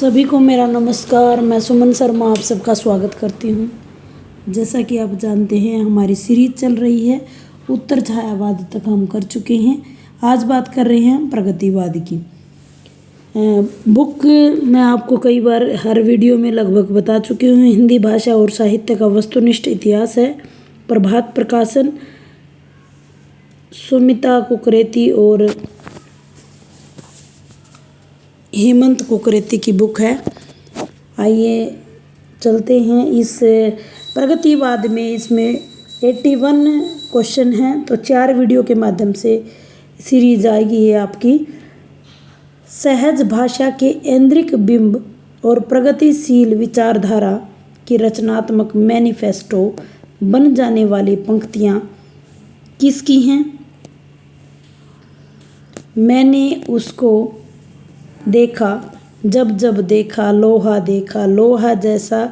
सभी को मेरा नमस्कार। मैं सुमन शर्मा आप सबका स्वागत करती हूँ। जैसा कि आप जानते हैं हमारी सीरीज चल रही है, उत्तर छायावाद तक हम कर चुके हैं। आज बात कर रहे हैं प्रगतिवाद की। बुक मैं आपको कई बार हर वीडियो में लगभग बता चुकी हूँ। हिंदी भाषा और साहित्य का वस्तुनिष्ठ इतिहास है। प्रभात प्रकाशन, सुमिता कुकरेती और हेमंत कुकरेती की बुक है। आइए चलते हैं इस प्रगतिवाद में। इसमें 81 क्वेश्चन हैं, तो 4 वीडियो के माध्यम से सीरीज आएगी ये आपकी। सहज भाषा के ऐन्द्रिक बिंब और प्रगतिशील विचारधारा की रचनात्मक मैनिफेस्टो बन जाने वाली पंक्तियाँ किसकी हैं? मैंने उसको देखा, जब जब देखा, लोहा लोहा जैसा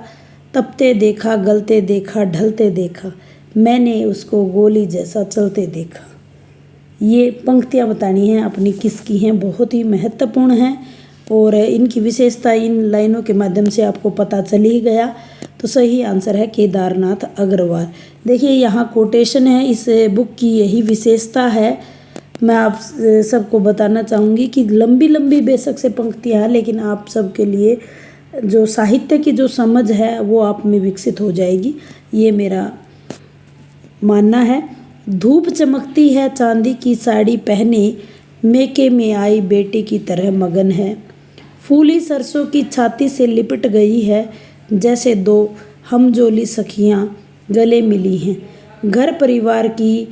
तपते देखा, गलते देखा, ढलते देखा, मैंने उसको गोली जैसा चलते देखा। ये पंक्तियाँ बतानी हैं अपनी किसकी हैं, बहुत ही महत्वपूर्ण हैं और इनकी विशेषता इन लाइनों के माध्यम से आपको पता चल ही गया। तो सही आंसर है केदारनाथ अग्रवाल। देखिए यहाँ कोटेशन है, इस बुक की यही विशेषता है। मैं आप सबको बताना चाहूँगी कि लंबी लंबी बेशक से पंक्तियाँ हैं, लेकिन आप सबके लिए जो साहित्य की जो समझ है वो आप में विकसित हो जाएगी, ये मेरा मानना है। धूप चमकती है चांदी की साड़ी पहने, मेके में आई बेटी की तरह मगन है। फूली सरसों की छाती से लिपट गई है, जैसे 2 हमजोली सखियाँ गले मिली हैं। घर परिवार की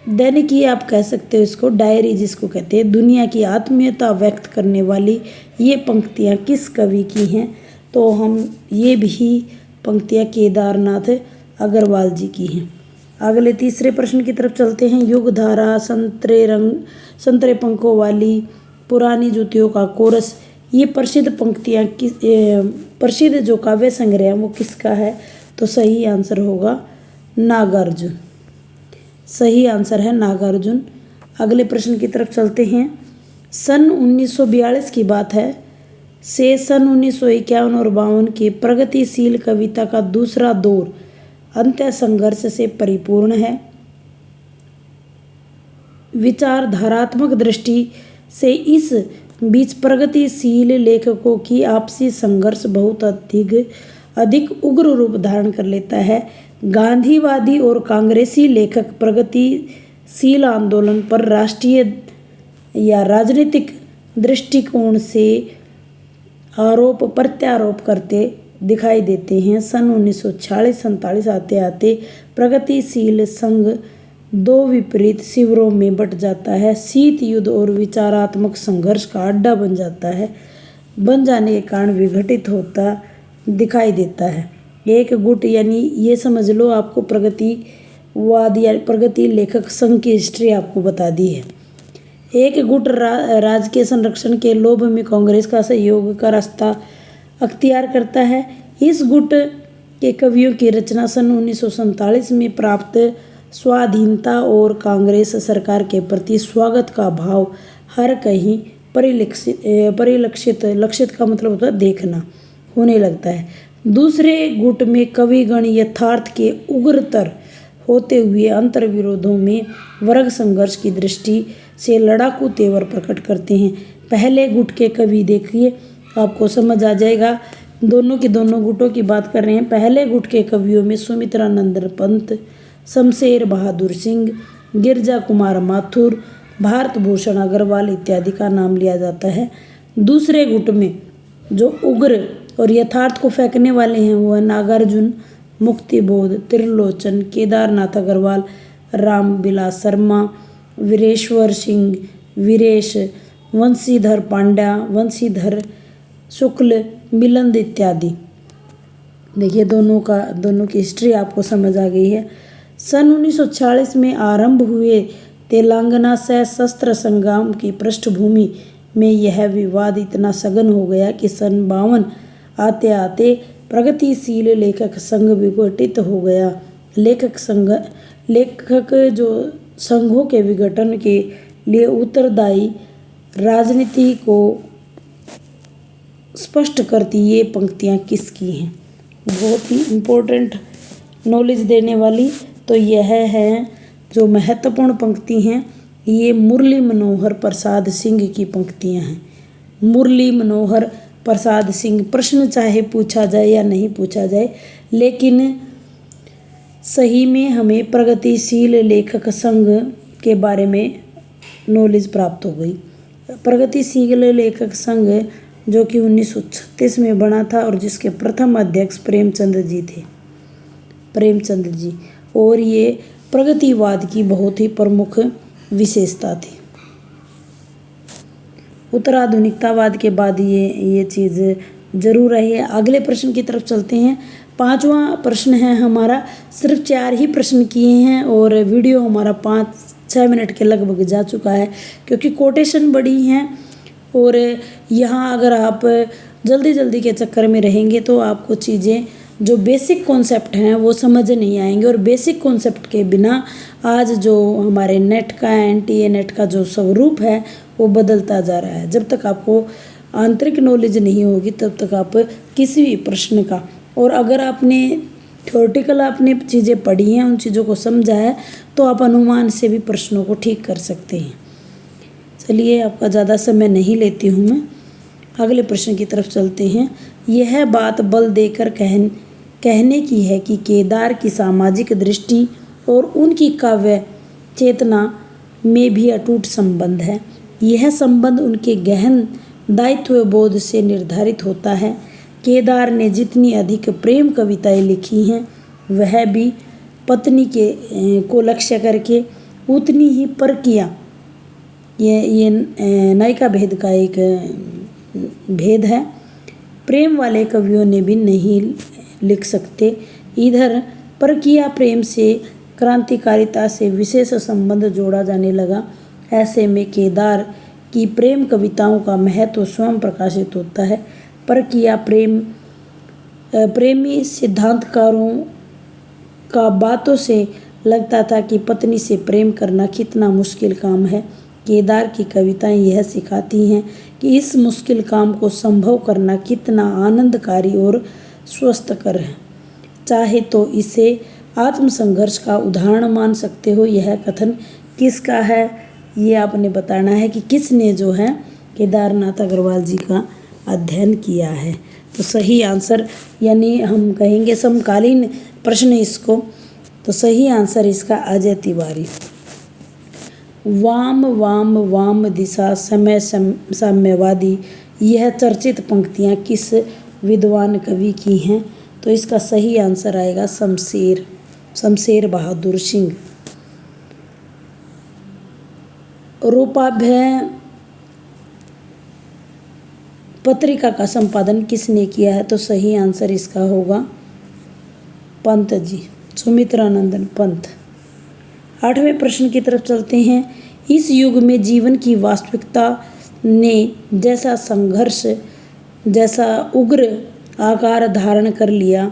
दैनिकी आप कह सकते हो इसको, डायरी जिसको कहते हैं, दुनिया की आत्मीयता व्यक्त करने वाली ये पंक्तियाँ किस कवि की हैं? तो हम ये भी पंक्तियाँ केदारनाथ अग्रवाल जी की हैं। अगले तीसरे प्रश्न की तरफ चलते हैं। युगधारा, संतरे पंखों वाली, पुरानी जूतियों का कोरस, ये प्रसिद्ध पंक्तियाँ प्रसिद्ध जो काव्य संग्रह है वो किसका है? तो सही आंसर होगा नागार्जुन। सही आंसर है नागार्जुन। अगले प्रश्न की तरफ चलते हैं। सन 1942 की बात है से सन 1951 और 52 के प्रगतिशील कविता का दूसरा दौर अंत्य संघर्ष से परिपूर्ण है। विचारधारात्मक दृष्टि से इस बीच प्रगतिशील लेखकों की आपसी संघर्ष बहुत अधिक उग्र रूप धारण कर लेता है। गांधीवादी और कांग्रेसी लेखक प्रगतिशील आंदोलन पर राष्ट्रीय या राजनीतिक दृष्टिकोण से आरोप प्रत्यारोप करते दिखाई देते हैं। सन 1946-47 आते आते प्रगतिशील संघ 2 विपरीत शिविरों में बट जाता है। शीत युद्ध और विचारात्मक संघर्ष का अड्डा बन जाने के कारण विघटित होता दिखाई देता है। एक गुट, यानी ये समझ लो आपको प्रगतिवाद या प्रगति लेखक संघ की हिस्ट्री आपको बता दी है। एक गुट राजकीय संरक्षण के लोभ में कांग्रेस का सहयोग का रास्ता अख्तियार करता है। इस गुट के कवियों की रचना सन 1947 में प्राप्त स्वाधीनता और कांग्रेस सरकार के प्रति स्वागत का भाव हर कहीं लक्षित का मतलब होता है देखना होने लगता है। दूसरे गुट में कविगण यथार्थ के उग्रतर होते हुए अंतर्विरोधों में वर्ग संघर्ष की दृष्टि से लड़ाकू तेवर प्रकट करते हैं। पहले गुट के कवि देखिए, आपको समझ आ जाएगा। दोनों गुटों की बात कर रहे हैं। पहले गुट के कवियों में सुमित्रानंद पंत, शमशेर बहादुर सिंह, गिरजा कुमार माथुर, भारत भूषण अग्रवाल इत्यादि का नाम लिया जाता है। दूसरे गुट में जो उग्र और यथार्थ को फेंकने वाले हैं वो है नागार्जुन, मुक्तिबोध, त्रिलोचन, केदारनाथ अग्रवाल, रामविलास शर्मा, वीरेश्वर सिंह, वीरेश, वंशीधर पांड्या, वंशीधर शुक्ल, मिलिंद इत्यादि। देखिए दोनों की हिस्ट्री आपको समझ आ गई है। सन 1946 में आरंभ हुए तेलंगाना सशस्त्र संग्राम की पृष्ठभूमि में यह विवाद इतना सघन हो गया कि सन 52 आते आते प्रगतिशील लेखक संघ विघटित हो गया। लेखक जो संघों के विघटन के लिए उत्तरदायी राजनीति को स्पष्ट करती ये पंक्तियाँ किसकी हैं। बहुत ही इम्पोर्टेंट नॉलेज देने वाली तो यह है जो महत्वपूर्ण पंक्ति हैं, ये मुरली मनोहर प्रसाद सिंह की पंक्तियाँ हैं। मुरली मनोहर प्रसाद सिंह, प्रश्न चाहे पूछा जाए या नहीं पूछा जाए, लेकिन सही में हमें प्रगतिशील लेखक संघ के बारे में नॉलेज प्राप्त हो गई। प्रगतिशील लेखक संघ जो कि 1936 में बना था और जिसके प्रथम अध्यक्ष प्रेमचंद जी थे, प्रेमचंद जी, और ये प्रगतिवाद की बहुत ही प्रमुख विशेषता थी। उत्तराधुनिकतावाद के बाद ये चीज़ जरूर रही है। अगले प्रश्न की तरफ चलते हैं। 5वां प्रश्न है हमारा, सिर्फ 4 ही प्रश्न किए हैं और वीडियो हमारा 5-6 मिनट के लगभग जा चुका है, क्योंकि कोटेशन बड़ी हैं और यहाँ अगर आप जल्दी जल्दी के चक्कर में रहेंगे तो आपको चीज़ें जो बेसिक कॉन्सेप्ट हैं वो समझ नहीं आएंगे, और बेसिक कॉन्सेप्ट के बिना आज जो हमारे नेट का, NTA नेट का जो स्वरूप है वो बदलता जा रहा है। जब तक आपको आंतरिक नॉलेज नहीं होगी तब तक आप किसी भी प्रश्न का, और अगर आपने थ्योरेटिकल आपने चीज़ें पढ़ी हैं, उन चीज़ों को समझा है, तो आप अनुमान से भी प्रश्नों को ठीक कर सकते हैं। चलिए, आपका ज़्यादा समय नहीं लेती हूँ मैं, अगले प्रश्न की तरफ चलते हैं। यह बात बल देकर कहने की है कि केदार की सामाजिक दृष्टि और उनकी काव्य चेतना में भी अटूट संबंध है। यह संबंध उनके गहन दायित्व बोध से निर्धारित होता है। केदार ने जितनी अधिक प्रेम कविताएं लिखी हैं, वह भी पत्नी को लक्ष्य करके उतनी ही परकिया, ये नायिका भेद का एक भेद है, प्रेम वाले कवियों ने भी नहीं लिख सकते। इधर परकिया प्रेम से क्रांतिकारिता से विशेष संबंध जोड़ा जाने लगा। ऐसे में केदार की प्रेम कविताओं का महत्व स्वयं प्रकाशित होता है। परकिया प्रेमी सिद्धांतकारों का बातों से लगता था कि पत्नी से प्रेम करना कितना मुश्किल काम है। केदार की कविताएं यह सिखाती हैं कि इस मुश्किल काम को संभव करना कितना आनंदकारी और स्वस्थकर है। चाहे तो इसे आत्मसंघर्ष का उदाहरण मान सकते हो। यह कथन किसका है, ये आपने बताना है कि किसने जो है केदारनाथ अग्रवाल जी का अध्ययन किया है। तो सही आंसर, यानी हम कहेंगे समकालीन प्रश्न इसको, तो सही आंसर इसका अजय तिवारी। वाम वाम वाम दिशा समय साम्यवादी, यह चर्चित पंक्तियाँ किस विद्वान कवि की हैं? तो इसका सही आंसर आएगा शमशेर बहादुर सिंह। रूपाभ्य पत्रिका का संपादन किसने किया है? तो सही आंसर इसका होगा पंत जी, सुमित्रानंदन पंत। 8वें प्रश्न की तरफ चलते हैं। इस युग में जीवन की वास्तविकता ने जैसा संघर्ष, जैसा उग्र आकार धारण कर लिया,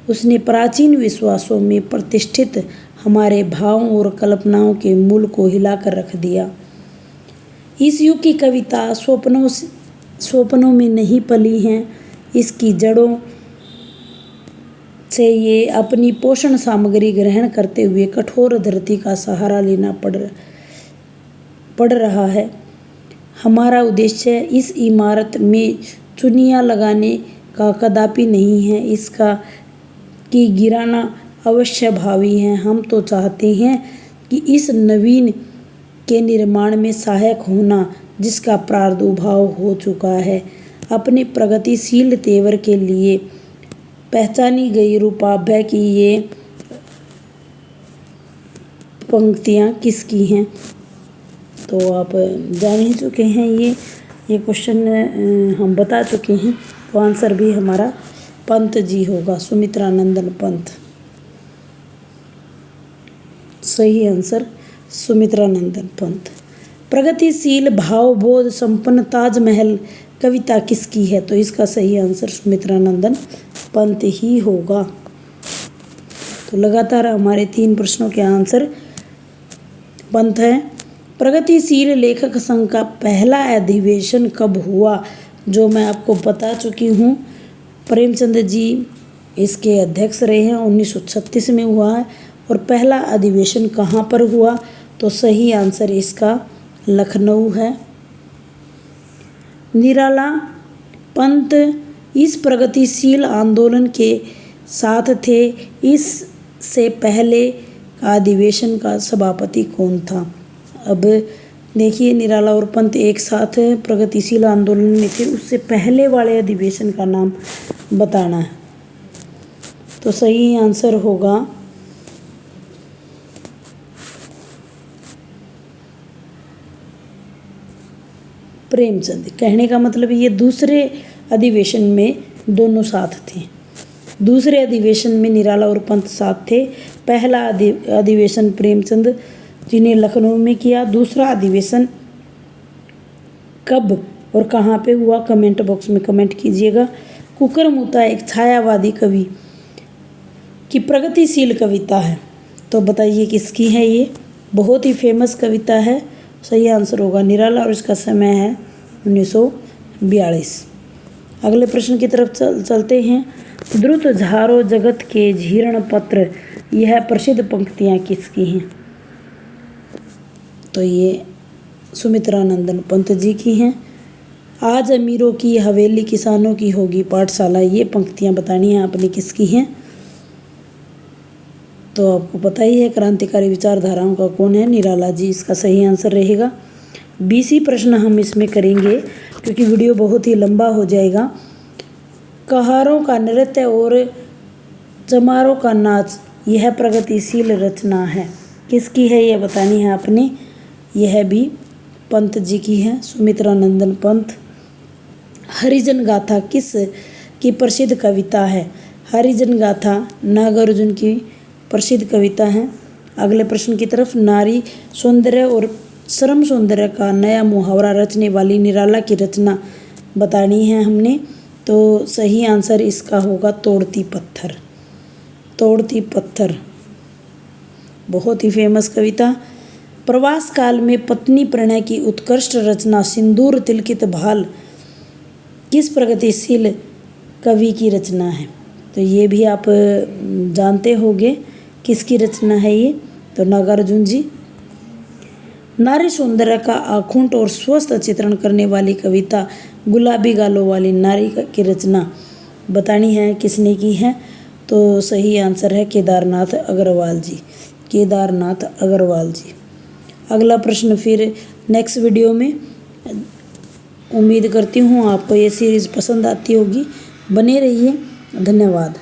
उसने प्राचीन विश्वासों में प्रतिष्ठित हमारे भावों और कल्पनाओं के मूल को हिलाकर रख दिया। इस युग की कविता स्वप्नों में नहीं पली हैं। इसकी जड़ों से ये अपनी पोषण सामग्री ग्रहण करते हुए कठोर धरती का सहारा लेना पड़ रहा है। हमारा उद्देश्य इस इमारत में चुनिया लगाने का कदापि नहीं है, इसका कि गिराना अवश्य भावी है। हम तो चाहते हैं कि इस नवीन के निर्माण में सहायक होना, जिसका प्रादुर्भाव हो चुका है। अपने प्रगतिशील तेवर के लिए पहचानी गई रूपाभ्य की ये पंक्तियाँ किसकी हैं? तो आप जान ही चुके हैं, ये क्वेश्चन हम बता चुके हैं। तो आंसर भी हमारा पंत जी होगा, सुमित्रानंदन पंत। सही आंसर सुमित्रानंदन पंत। प्रगतिशील भावबोध संपन्न ताजमहल कविता किसकी है? तो इसका सही आंसर सुमित्रानंदन पंत ही होगा। तो लगातार हमारे 3 प्रश्नों के आंसर पंत हैं। प्रगतिशील लेखक संघ का पहला अधिवेशन कब हुआ, जो मैं आपको बता चुकी हूँ। प्रेमचंद जी इसके अध्यक्ष रहे हैं, 1936 में हुआ है। और पहला अधिवेशन कहाँ पर हुआ, तो सही आंसर इसका लखनऊ है। निराला पंत इस प्रगतिशील आंदोलन के साथ थे। इससे पहले अधिवेशन का सभापति कौन था। अब देखिए, निराला और पंत एक साथ प्रगतिशील आंदोलन में थे, उससे पहले वाले अधिवेशन का नाम बताना है। तो सही आंसर होगा प्रेमचंद। कहने का मतलब ये दूसरे अधिवेशन में दोनों साथ थे। दूसरे अधिवेशन में निराला और पंत साथ थे। पहला अधिवेशन प्रेमचंद जी ने लखनऊ में किया। दूसरा अधिवेशन कब और कहाँ पे हुआ, कमेंट बॉक्स में कमेंट कीजिएगा। कुकरमुता एक छायावादी कवि की प्रगतिशील कविता है, तो बताइए किसकी है ये। बहुत ही फेमस कविता है। सही आंसर होगा निराला और इसका समय है 1942। अगले प्रश्न की तरफ चलते हैं। द्रुत झारो जगत के झीर्ण पत्र, यह प्रसिद्ध पंक्तियाँ किसकी हैं। तो ये सुमित्रानंदन पंत जी की हैं। आज अमीरों की हवेली किसानों की होगी पाठशाला, ये पंक्तियाँ बतानी हैं आपने किसकी हैं। तो आपको पता ही है क्रांतिकारी विचारधाराओं का कौन है, निराला जी इसका सही आंसर रहेगा। 20 प्रश्न हम इसमें करेंगे क्योंकि वीडियो बहुत ही लंबा हो जाएगा। कहारों का नृत्य और चमारों का नाच, यह प्रगतिशील रचना है, किसकी है यह बतानी है आपने। यह भी पंत जी की है, सुमित्रानंदन पंत। हरिजन गाथा किस की प्रसिद्ध कविता है। हरिजन गाथा नागार्जुन की प्रसिद्ध कविता है। अगले प्रश्न की तरफ, नारी सौंदर्य और श्रम सौंदर्य का नया मुहावरा रचने वाली निराला की रचना बतानी है हमने। तो सही आंसर इसका होगा तोड़ती पत्थर। तोड़ती पत्थर बहुत ही फेमस कविता। प्रवास काल में पत्नी प्रणय की उत्कृष्ट रचना सिंदूर तिलकित भाल किस प्रगतिशील कवि की रचना है। तो ये भी आप जानते होंगे किसकी रचना है ये, तो नागार्जुन जी। नारी सौंदर्य का आखुंट और स्वस्थ चित्रण करने वाली कविता गुलाबी गालों वाली नारी की रचना बतानी है किसने की है। तो सही आंसर है केदारनाथ अग्रवाल जी। केदारनाथ अग्रवाल जी। अगला प्रश्न फिर नेक्स्ट वीडियो में। उम्मीद करती हूँ आपको ये सीरीज़ पसंद आती होगी। बने रहिए। धन्यवाद।